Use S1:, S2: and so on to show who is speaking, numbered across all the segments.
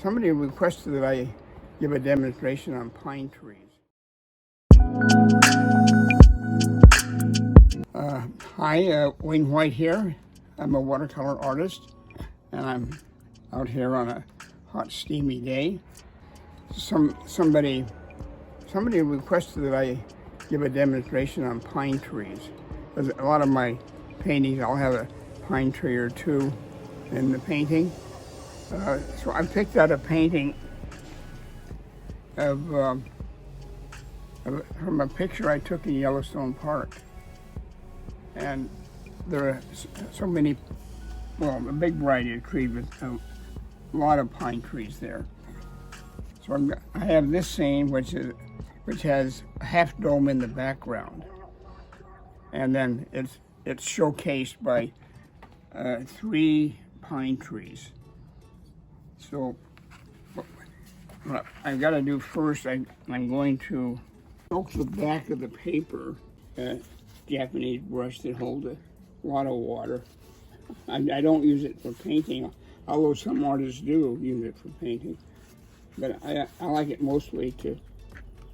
S1: Somebody requested that I give a demonstration on pine trees. Hi, Wayne White here. I'm a watercolor artist, and I'm out here on a hot, steamy day. Somebody requested that I give a demonstration on pine trees. Because a lot of my paintings, I'll have a pine tree or two in the painting. So I picked out a painting from a picture I took in Yellowstone Park. And there are so many, well, a big variety of trees, but a lot of pine trees there. So I have this scene, which has a half dome in the background, and then it's showcased by 3 pine trees. So what I've got to do first, I'm going to soak the back of the paper, Japanese brush that holds a lot of water. I don't use it for painting, although some artists do use it for painting. But I like it mostly to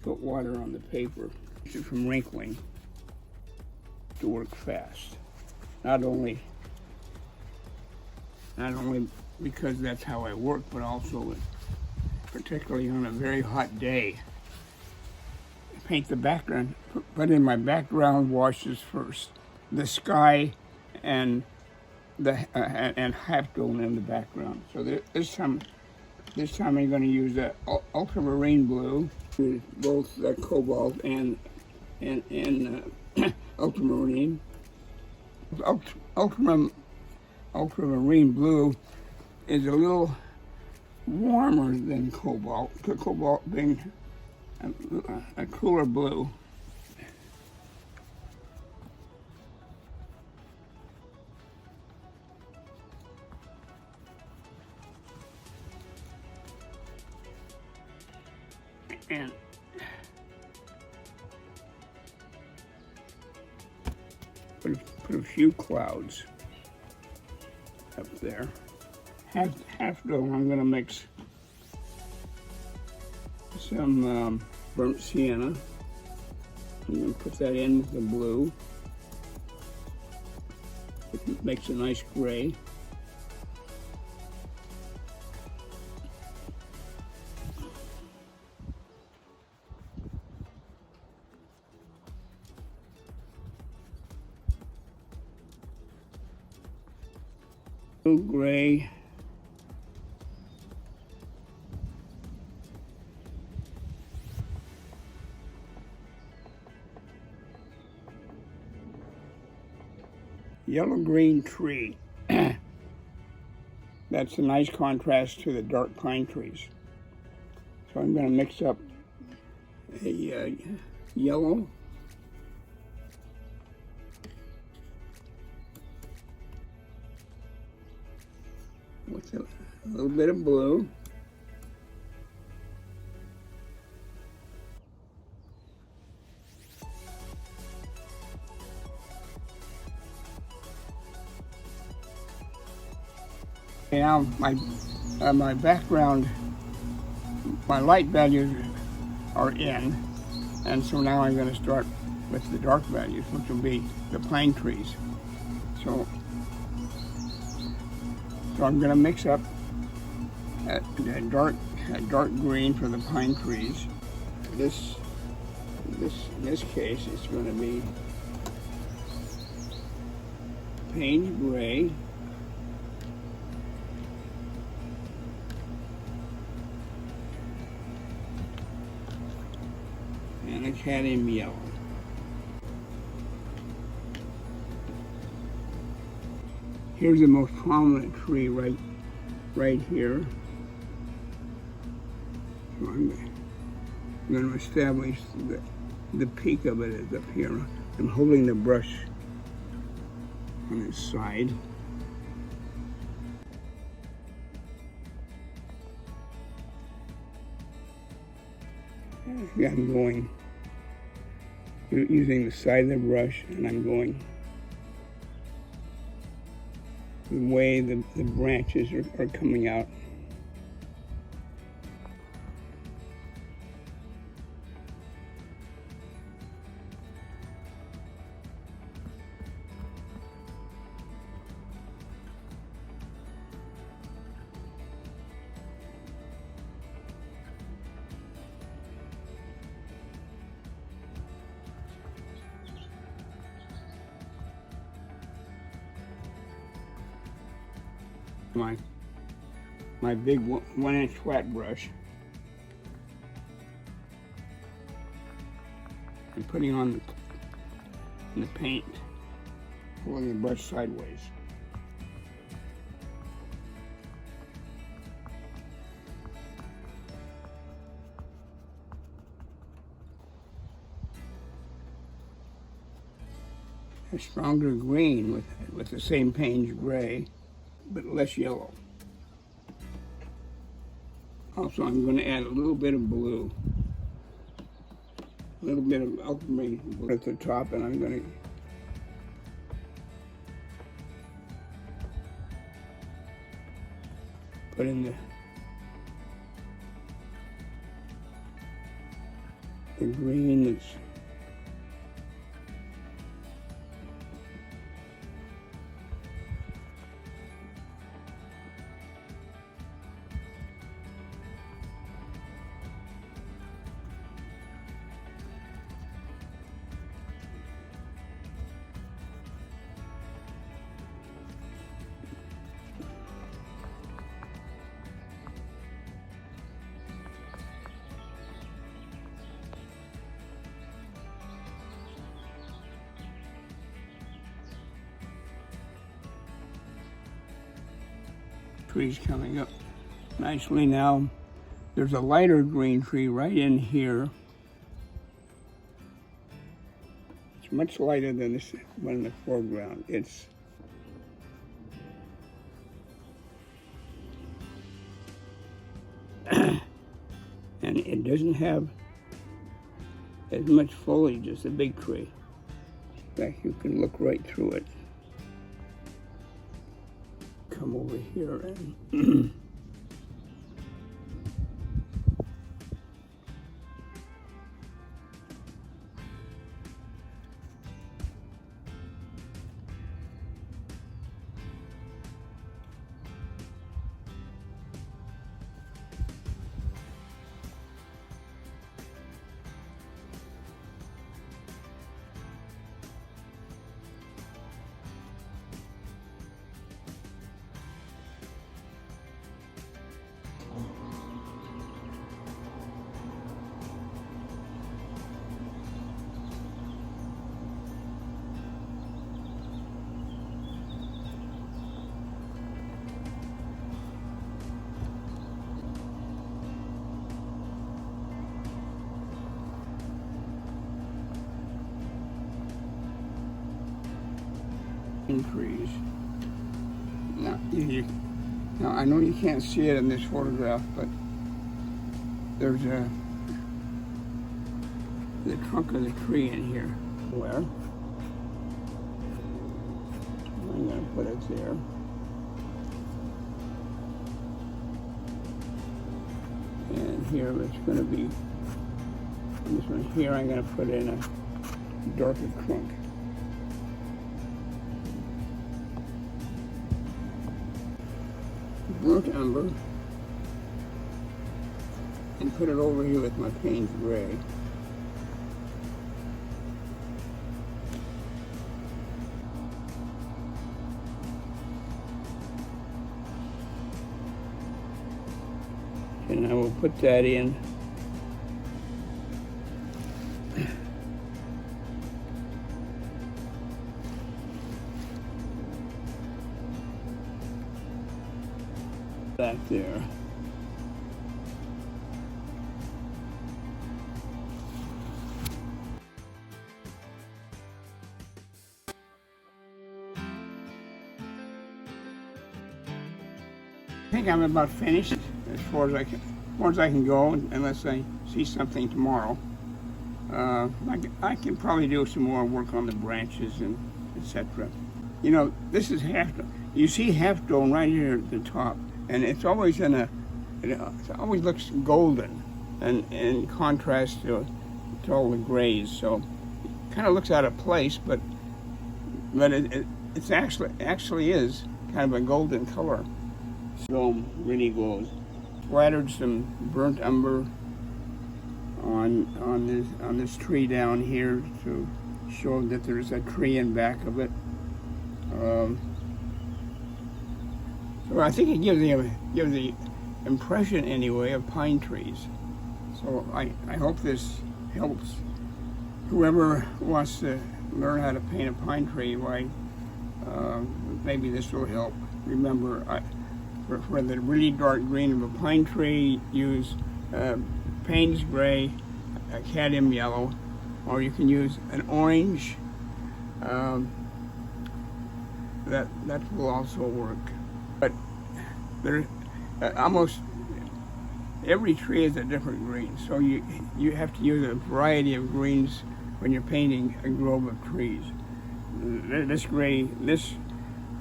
S1: put water on the paper. Keeps it from wrinkling, to work fast. Not only because that's how I work, but also particularly on a very hot day. Paint the background, put in my background washes first. The sky and and half dome in the background. So this time I'm going to use the ultramarine blue, both the cobalt and ultramarine. Ultramarine blue is a little warmer than cobalt. Cobalt being a cooler blue. And put a few clouds up there. Half dome, I'm going to mix some burnt sienna. I'm going to put that in with the blue. It makes a nice gray. Blue, gray. Yellow-green tree. That's a nice contrast to the dark pine trees. So I'm going to mix up a yellow, with a little bit of blue, and now my background, my light values are in, and so now I'm going to start with the dark values, which will be the pine trees. So I'm going to mix up a dark green for the pine trees. In this case, it's going to be Payne's gray, and a cadmium yellow. Here's the most prominent tree right here. So I'm going to establish the peak of it is up here. I'm holding the brush on its side. I'm going using the side of the brush, and I'm going the way the branches are coming out. my big 1-inch flat brush and putting on the paint, pulling the brush sideways. A stronger green with the same Payne's gray, but less yellow. Also, I'm going to add a little bit of blue, a little bit of ultramarine blue at the top, and I'm going to put in the green that's trees coming up nicely now. There's a lighter green tree right in here. It's much lighter than this one in the foreground. It's and it doesn't have as much foliage as the big tree. In fact, you can look right through it. Come over here and trees. Now, I know you can't see it in this photograph, but there's the trunk of the tree in here. Where? I'm going to put it there. And here it's going to be, this one here I'm going to put in a darker trunk. Burnt umber, and put it over here with my Payne's gray. And I will put that in. Back there. I think I'm about finished as far as I can go, unless I see something tomorrow. I can probably do some more work on the branches and etc. You know, this is half tone. You see half tone right here at the top. And it's always it always looks golden, and in contrast to all the grays. So it kind of looks out of place, but it's actually is kind of a golden color. So really glows. Splattered some burnt umber on this tree down here to show that there's a tree in back of it. So I think it gives the impression anyway of pine trees. So I hope this helps whoever wants to learn how to paint a pine tree. Maybe this will help. Remember, for the really dark green of a pine tree, use Payne's gray, cadmium yellow, or you can use an orange. That will also work. But there, almost every tree is a different green, so you have to use a variety of greens when you're painting a grove of trees.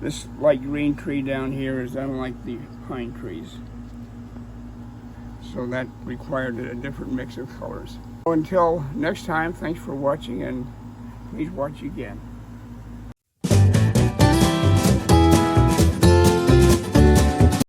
S1: This light green tree down here is unlike the pine trees, so that required a different mix of colors. So until next time, thanks for watching, and please watch again.